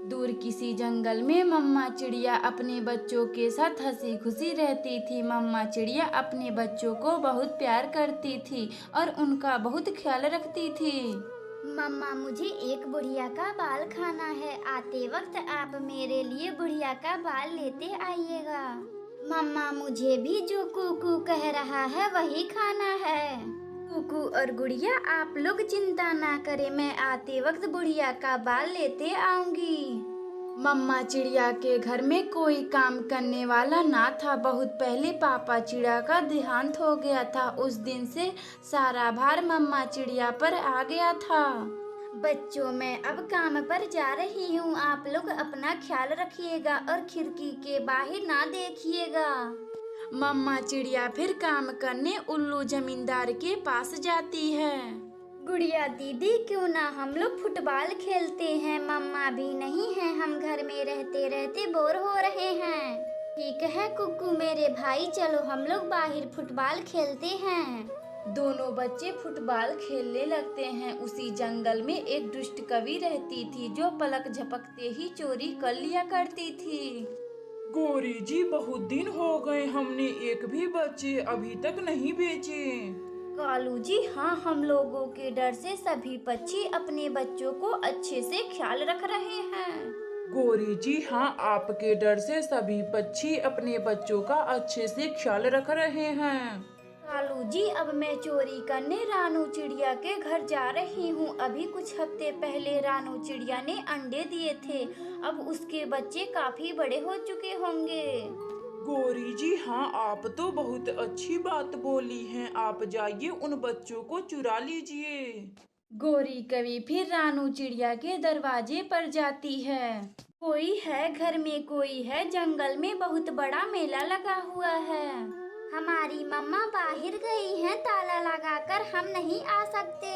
दूर किसी जंगल में मम्मा चिड़िया अपने बच्चों के साथ हंसी खुशी रहती थी। मम्मा चिड़िया अपने बच्चों को बहुत प्यार करती थी और उनका बहुत ख्याल रखती थी। मम्मा, मुझे एक बुढ़िया का बाल खाना है। आते वक्त आप मेरे लिए बुढ़िया का बाल लेते आइएगा। मम्मा, मुझे भी जो कुकू कह रहा है वही खाना है। कुकू और गुड़िया, आप लोग चिंता ना करें, मैं आते वक्त बुढ़िया का बाल लेते आऊंगी। मम्मा चिड़िया के घर में कोई काम करने वाला ना था। बहुत पहले पापा चिड़िया का देहांत हो गया था। उस दिन से सारा भार मम्मा चिड़िया पर आ गया था। बच्चों, मैं अब काम पर जा रही हूँ। आप लोग अपना ख्याल रखिएगा और खिड़की के बाहर ना देखिएगा। मम्मा चिड़िया फिर काम करने उल्लू जमींदार के पास जाती है। गुड़िया दीदी, क्यों ना हम लोग फुटबॉल खेलते हैं? मम्मा भी नहीं है, हम घर में रहते रहते बोर हो रहे हैं। ठीक है कुकू मेरे भाई, चलो हम लोग बाहर फुटबॉल खेलते हैं। दोनों बच्चे फुटबॉल खेलने लगते हैं। उसी जंगल में एक दुष्ट कवि रहती थी जो पलक झपकते ही चोरी कर लिया करती थी। गौरी जी, बहुत दिन हो गए, हमने एक भी बच्चे अभी तक नहीं बेचे। कालू जी, हाँ, हम लोगों के डर से सभी पक्षी अपने बच्चों को अच्छे से ख्याल रख रहे हैं। गौरी जी, हाँ, आपके डर से सभी पक्षी अपने बच्चों का अच्छे से ख्याल रख रहे हैं। कालू जी, अब मैं चोरी करने रानू चिड़िया के घर जा रही हूँ। अभी कुछ हफ्ते पहले रानू चिड़िया ने अंडे दिए थे। अब उसके बच्चे काफी बड़े हो चुके होंगे। गौरी जी, हाँ, आप तो बहुत अच्छी बात बोली हैं। आप जाइए उन बच्चों को चुरा लीजिए। गौरी कवि फिर रानू चिड़िया के दरवाजे पर जाती है। कोई है घर में? कोई है? जंगल में बहुत बड़ा मेला लगा हुआ है। हमारी मम्मा बाहर गई हैं, ताला लगाकर हम नहीं आ सकते।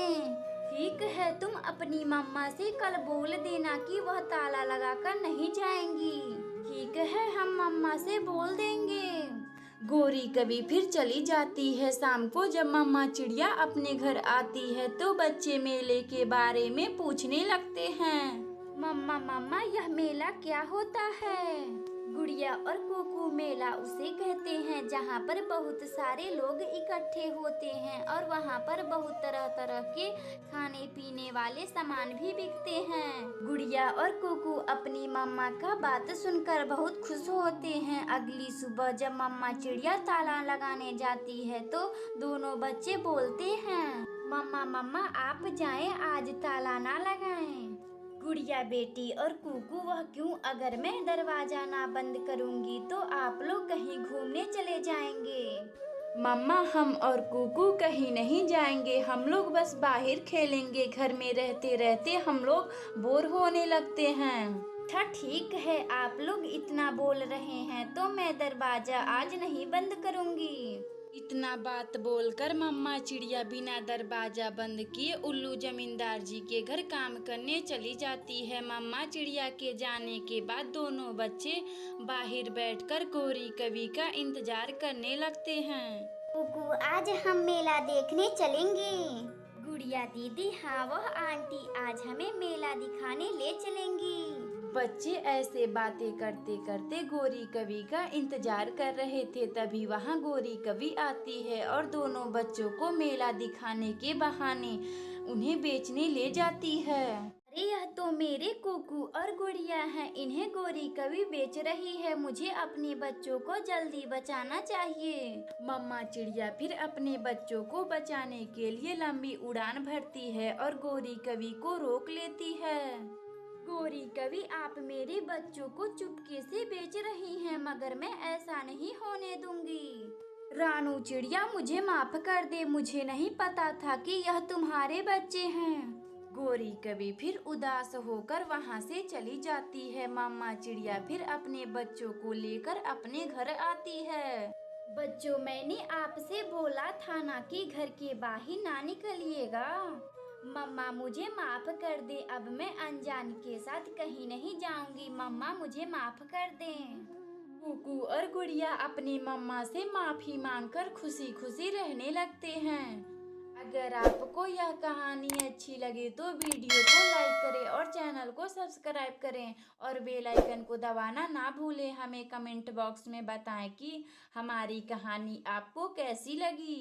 ठीक है, तुम अपनी मम्मा से कल बोल देना कि वह ताला लगाकर नहीं जाएंगी। ठीक है, हम मम्मा से बोल देंगे। गौरी कवि फिर चली जाती है। शाम को जब मम्मा चिड़िया अपने घर आती है तो बच्चे मेले के बारे में पूछने लगते हैं। मम्मा मम्मा, यह मेला क्या होता है? गुड़िया और कुकू, मेला उसे कहते हैं जहाँ पर बहुत सारे लोग इकट्ठे होते हैं और वहाँ पर बहुत तरह तरह के खाने पीने वाले सामान भी बिकते हैं। गुड़िया और कुकू अपनी मम्मा का बात सुनकर बहुत खुश होते हैं। अगली सुबह जब मम्मा चिड़िया ताला लगाने जाती है तो दोनों बच्चे बोलते हैं, मम्मा मम्मा आप जाएं, आज ताला ना लगाएं। गुड़िया बेटी और कुकू, वह क्यों? अगर मैं दरवाजा ना बंद करूंगी तो आप लोग कहीं घूमने चले जाएंगे। मम्मा, हम और कुकू कहीं नहीं जाएंगे, हम लोग बस बाहर खेलेंगे। घर में रहते रहते हम लोग बोर होने लगते हैं। अच्छा ठीक है, आप लोग इतना बोल रहे हैं तो मैं दरवाजा आज नहीं बंद करूंगी। इतना बात बोलकर मम्मा चिड़िया बिना दरवाजा बंद किए उल्लू जमींदार जी के घर काम करने चली जाती है। मम्मा चिड़िया के जाने के बाद दोनों बच्चे बाहर बैठकर गौरी कवि का इंतजार करने लगते हैं। कुकू, आज हम मेला देखने चलेंगे। गुड़िया दीदी, हाँ, वह आंटी आज हमें मेला दिखाने ले चलेंगी। बच्चे ऐसे बातें करते करते गौरी कवि का इंतजार कर रहे थे। तभी वहाँ गौरी कवि आती है और दोनों बच्चों को मेला दिखाने के बहाने उन्हें बेचने ले जाती है। अरे, यह तो मेरे कुकू और गुड़िया हैं, इन्हें गौरी कवि बेच रही है। मुझे अपने बच्चों को जल्दी बचाना चाहिए। मम्मा चिड़िया फिर अपने बच्चों को बचाने के लिए लंबी उड़ान भरती है और गौरी कवि को रोक लेती है। गौरी कवि, आप मेरे बच्चों को चुपके से बेच रही हैं, मगर मैं ऐसा नहीं होने दूंगी। रानू चिड़िया, मुझे माफ कर दे, मुझे नहीं पता था कि यह तुम्हारे बच्चे हैं। गौरी कवि फिर उदास होकर वहाँ से चली जाती है। मम्मा चिड़िया फिर अपने बच्चों को लेकर अपने घर आती है। बच्चों, मैंने आपसे बोला था ना कि घर के बाहर ना निकलिएगा। मम्मा मुझे माफ कर दे, अब मैं अनजान के साथ कहीं नहीं जाऊंगी। मम्मा मुझे माफ कर दें। कुकू और गुड़िया अपनी मम्मा से माफी मांगकर खुशी खुशी रहने लगते हैं। अगर आपको यह कहानी अच्छी लगे तो वीडियो को लाइक करें और चैनल को सब्सक्राइब करें और बेल आइकन को दबाना ना भूलें। हमें कमेंट बॉक्स में बताएं कि हमारी कहानी आपको कैसी लगी।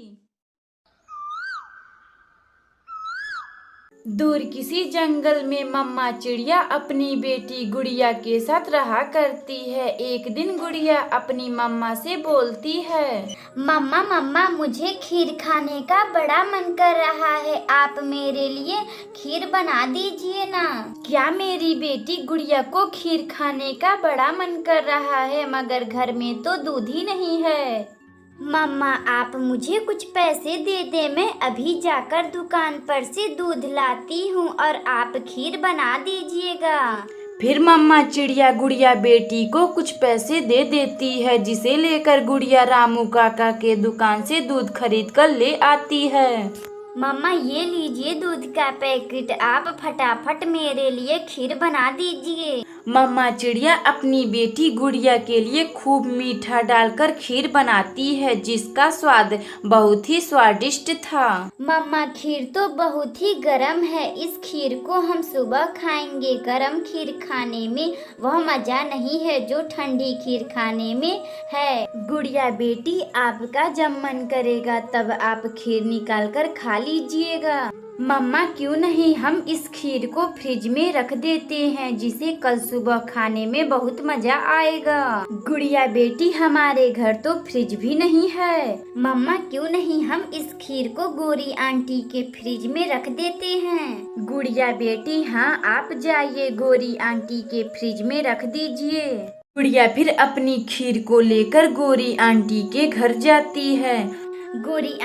दूर किसी जंगल में मम्मा चिड़िया अपनी बेटी गुड़िया के साथ रहा करती है। एक दिन गुड़िया अपनी मम्मा से बोलती है, मम्मा मम्मा मुझे खीर खाने का बड़ा मन कर रहा है, आप मेरे लिए खीर बना दीजिए ना। क्या मेरी बेटी गुड़िया को खीर खाने का बड़ा मन कर रहा है, मगर घर में तो दूध ही नहीं है। मम्मा आप मुझे कुछ पैसे दे दे, मैं अभी जाकर दुकान पर से दूध लाती हूँ और आप खीर बना दीजिएगा। फिर मम्मा चिड़िया गुड़िया बेटी को कुछ पैसे दे देती है, जिसे लेकर गुड़िया रामू काका के दुकान से दूध खरीद कर ले आती है। मम्मा ये लीजिए दूध का पैकेट, आप फटाफट मेरे लिए खीर बना दीजिए। मम्मा चिड़िया अपनी बेटी गुड़िया के लिए खूब मीठा डालकर खीर बनाती है, जिसका स्वाद बहुत ही स्वादिष्ट था। मम्मा खीर तो बहुत ही गर्म है, इस खीर को हम सुबह खाएंगे। गर्म खीर खाने में वह मजा नहीं है जो ठंडी खीर खाने में है। गुड़िया बेटी आपका जब मन करेगा तब आप खीर निकाल कर खा लीजिएगा। मम्मा क्यों नहीं, हम इस खीर को फ्रिज में रख देते हैं, जिसे कल सुबह खाने में बहुत मजा आएगा। गुड़िया बेटी हमारे घर तो फ्रिज भी नहीं है। मम्मा क्यों नहीं, हम इस खीर को गोरी आंटी के फ्रिज में रख देते हैं। गुड़िया बेटी हाँ, आप जाइए गोरी आंटी के फ्रिज में रख दीजिए। गुड़िया फिर अपनी खीर को लेकर गोरी आंटी के घर जाती है। गोरी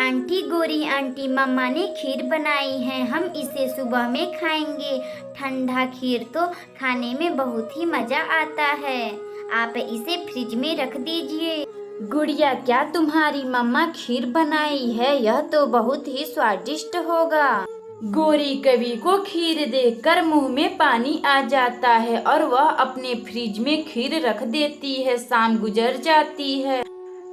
आंटी मम्मा ने खीर बनाई है, हम इसे सुबह में खाएंगे। ठंडा खीर तो खाने में बहुत ही मजा आता है, आप इसे फ्रिज में रख दीजिए। गुड़िया क्या तुम्हारी मम्मा खीर बनाई है, यह तो बहुत ही स्वादिष्ट होगा। गोरी कवि को खीर देखकर मुंह में पानी आ जाता है और वह अपने फ्रिज में खीर रख देती है। शाम गुजर जाती है।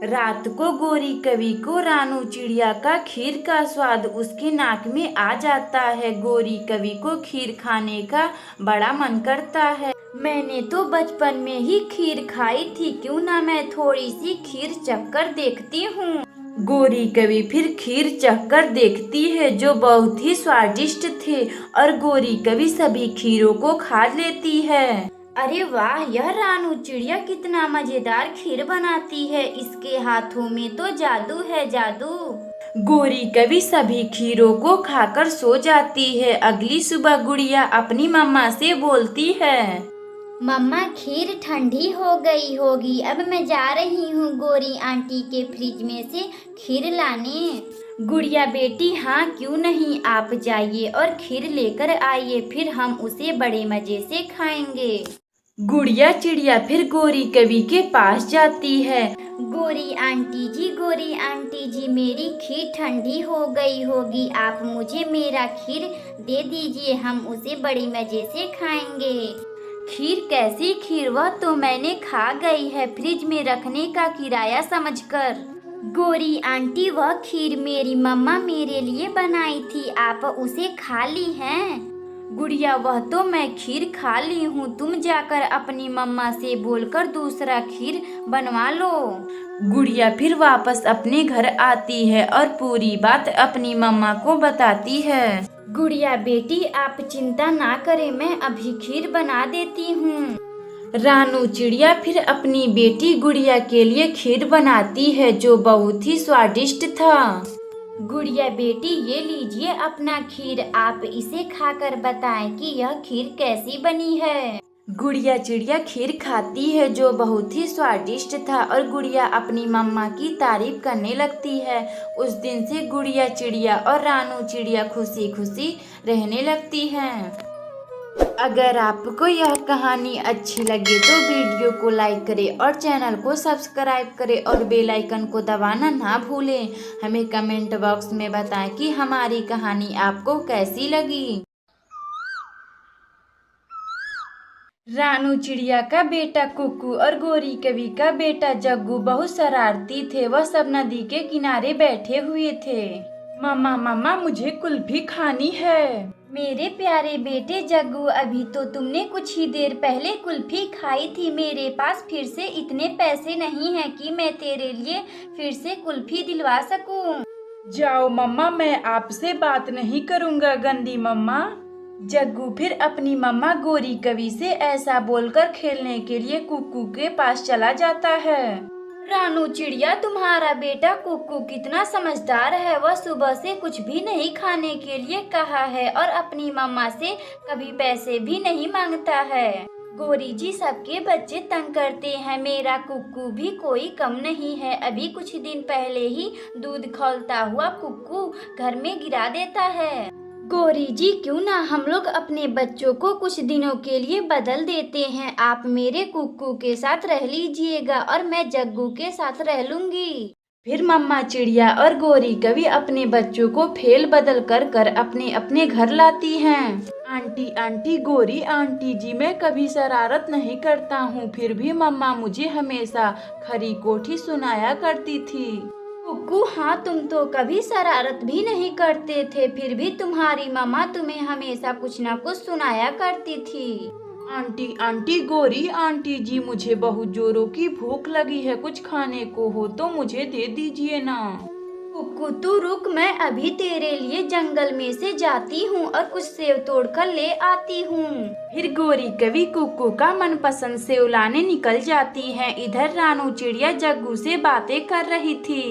रात को गोरी कवि को रानू चिड़िया का खीर का स्वाद उसके नाक में आ जाता है। गोरी कवि को खीर खाने का बड़ा मन करता है। मैंने तो बचपन में ही खीर खाई थी, क्यों ना मैं थोड़ी सी खीर चखकर देखती हूँ। गोरी कवि फिर खीर चखकर देखती है, जो बहुत ही स्वादिष्ट थे, और गोरी कवि सभी खीरों को खा लेती है। अरे वाह, यह रानू चिड़िया कितना मजेदार खीर बनाती है, इसके हाथों में तो जादू है जादू। गोरी कवि सभी खीरों को खाकर सो जाती है। अगली सुबह गुड़िया अपनी मम्मा से बोलती है, मम्मा खीर ठंडी हो गई होगी, अब मैं जा रही हूँ गोरी आंटी के फ्रिज में से खीर लाने। गुड़िया बेटी हाँ क्यों नहीं, आप जाइए और खीर लेकर आइए, फिर हम उसे बड़े मजे से खाएंगे। गुड़िया चिड़िया फिर गोरी कवि के पास जाती है। गोरी आंटी जी मेरी खीर ठंडी हो गई होगी, आप मुझे मेरा खीर दे दीजिए, हम उसे बड़ी मजे से खाएंगे। खीर कैसी खीर, वह तो मैंने खा गई है, फ्रिज में रखने का किराया समझकर। गोरी आंटी वह खीर मेरी मम्मा मेरे लिए बनाई थी, आप उसे खा ली हैं। गुड़िया वह तो मैं खीर खा ली हूँ, तुम जाकर अपनी मम्मा से बोलकर दूसरा खीर बनवा लो। गुड़िया फिर वापस अपने घर आती है और पूरी बात अपनी मम्मा को बताती है। गुड़िया बेटी आप चिंता ना करें, मैं अभी खीर बना देती हूँ। रानू चिड़िया फिर अपनी बेटी गुड़िया के लिए खीर बनाती है, जो बहुत ही स्वादिष्ट था। गुड़िया बेटी ये लीजिए अपना खीर, आप इसे खाकर बताएं कि यह खीर कैसी बनी है। गुड़िया चिड़िया खीर खाती है, जो बहुत ही स्वादिष्ट था, और गुड़िया अपनी मम्मा की तारीफ करने लगती है। उस दिन से गुड़िया चिड़िया और रानू चिड़िया खुशी खुशी रहने लगती हैं। अगर आपको यह कहानी अच्छी लगे तो वीडियो को लाइक करें और चैनल को सब्सक्राइब करें और बेल आइकन को दबाना ना भूलें। हमें कमेंट बॉक्स में बताएं कि हमारी कहानी आपको कैसी लगी। रानू चिड़िया का बेटा कुक्कू और गोरी कवि का बेटा जग्गू बहुत शरारती थे। वह सब नदी के किनारे बैठे हुए थे। मम्मा मम्मा मुझे कुल्फी खानी है। मेरे प्यारे बेटे जग्गू, अभी तो तुमने कुछ ही देर पहले कुल्फी खाई थी। मेरे पास फिर से इतने पैसे नहीं हैं कि मैं तेरे लिए फिर से कुल्फी दिलवा सकूं। जाओ मम्मा, मैं आपसे बात नहीं करूँगा गंदी मम्मा। जग्गू फिर अपनी मम्मा गौरी कवि से ऐसा बोलकर खेलने के लिए कुक्कू के पास चला जाता है। रानू चिड़िया, तुम्हारा बेटा कुक्कू कितना समझदार है। वह सुबह से कुछ भी नहीं खाने के लिए कहा है और अपनी मम्मा से कभी पैसे भी नहीं मांगता है। गौरी जी, सबके बच्चे तंग करते हैं, मेरा कुक्कू भी कोई कम नहीं है। अभी कुछ दिन पहले ही दूध खौलता हुआ कुक्कू घर में गिरा देता है। गौरी जी, क्यों ना हम लोग अपने बच्चों को कुछ दिनों के लिए बदल देते हैं। आप मेरे कुक्कू के साथ रह लीजिएगा और मैं जग्गू के साथ रह लूंगी। फिर मम्मा चिड़िया और गौरी कवि अपने बच्चों को फेल बदल कर अपने अपने घर लाती हैं। आंटी आंटी गौरी आंटी जी, मैं कभी शरारत नहीं करता हूँ, फिर भी मम्मा मुझे हमेशा खरी कोठी सुनाया करती थी। कुक्कू, हाँ, तुम तो कभी शरारत भी नहीं करते थे, फिर भी तुम्हारी मम्मा तुम्हें हमेशा कुछ न कुछ सुनाया करती थी। आंटी आंटी गौरी आंटी जी, मुझे बहुत जोरों की भूख लगी है, कुछ खाने को हो तो मुझे दे दीजिए ना। कुक्कू, तू रुक, मैं अभी तेरे लिए जंगल में से जाती हूँ और कुछ सेव तोड़कर ले आती हूँ। फिर गौरी कवि कुक्कू का मनपसंद सेव लाने निकल जाती है। इधर रानू चिड़िया जग्गू से बातें कर रही थी।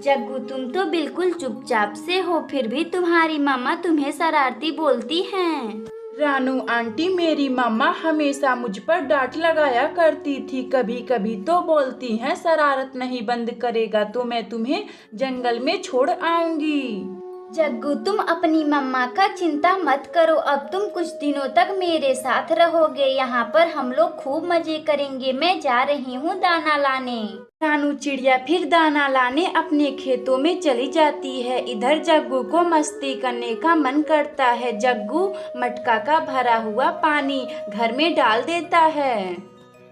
जग्गू, तुम तो बिल्कुल चुपचाप से हो, फिर भी तुम्हारी मम्मा तुम्हें शरारती बोलती हैं। रानू आंटी, मेरी मम्मा हमेशा मुझ पर डांट लगाया करती थी, कभी कभी तो बोलती हैं शरारत नहीं बंद करेगा तो मैं तुम्हें जंगल में छोड़ आऊंगी। जग्गू, तुम अपनी मम्मा का चिंता मत करो, अब तुम कुछ दिनों तक मेरे साथ रहोगे। यहाँ पर हम लोग खूब मजे करेंगे। मैं जा रही हूँ दाना लाने। रानू चिड़िया फिर दाना लाने अपने खेतों में चली जाती है। इधर जग्गू को मस्ती करने का मन करता है। जग्गू मटका का भरा हुआ पानी घर में डाल देता है।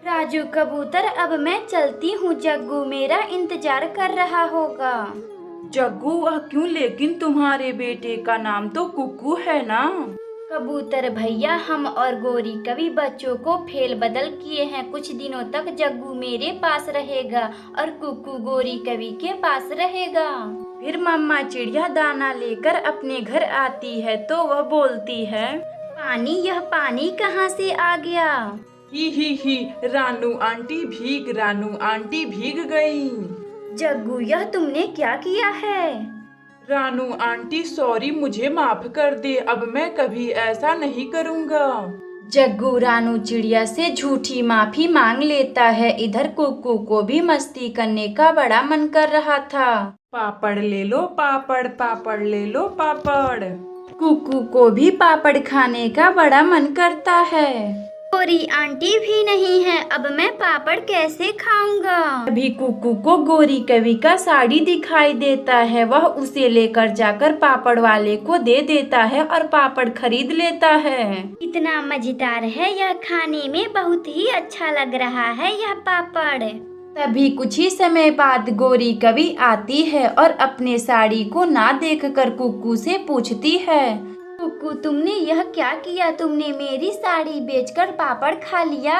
राजू कबूतर, अब मैं चलती हूँ, जग्गू मेरा इंतजार कर रहा होगा। जग्गू, वह क्यों? लेकिन तुम्हारे बेटे का नाम तो कुक्कू है ना। कबूतर भैया, हम और गौरी कवि बच्चों को फेल बदल किए हैं। कुछ दिनों तक जग्गू मेरे पास रहेगा और कुक्कू गौरी कवि के पास रहेगा। फिर मम्मा चिड़िया दाना लेकर अपने घर आती है तो वह बोलती है, पानी, यह पानी कहाँ से आ गया? ही रानू आंटी भीग गई। जग्गू, यह तुमने क्या किया है? रानू आंटी सॉरी, मुझे माफ कर दे, अब मैं कभी ऐसा नहीं करूँगा। जग्गू रानू चिड़िया से झूठी माफी मांग लेता है। इधर कुक्कू को भी मस्ती करने का बड़ा मन कर रहा था। पापड़ ले लो पापड़, पापड़ ले लो पापड़। कुक्कू को भी पापड़ खाने का बड़ा मन करता है। गौरी आंटी भी नहीं है, अब मैं पापड़ कैसे खाऊंगा? अभी कुक्कू को गौरी कवि का साड़ी दिखाई देता है। वह उसे लेकर जाकर पापड़ वाले को दे देता है और पापड़ खरीद लेता है। इतना मजेदार है यह, खाने में बहुत ही अच्छा लग रहा है यह पापड़। तभी कुछ ही समय बाद गौरी कवि आती है और अपने साड़ी को ना देखकर कुक्कू से पूछती है, कुक्कू, तुमने यह क्या किया? तुमने मेरी साड़ी बेचकर पापड़ खा लिया।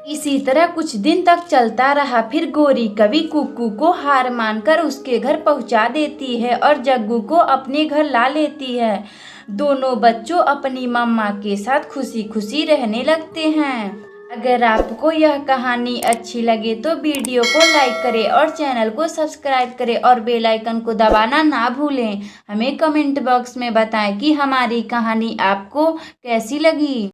इसी तरह कुछ दिन तक चलता रहा। फिर गौरी कवि कुक्कू को हार मानकर उसके घर पहुंचा देती है और जग्गू को अपने घर ला लेती है। दोनों बच्चों अपनी मम्मा के साथ खुशी खुशी रहने लगते हैं। अगर आपको यह कहानी अच्छी लगे तो वीडियो को लाइक करें और चैनल को सब्सक्राइब करें और बेल आइकन को दबाना ना भूलें। हमें कमेंट बॉक्स में बताएं कि हमारी कहानी आपको कैसी लगी।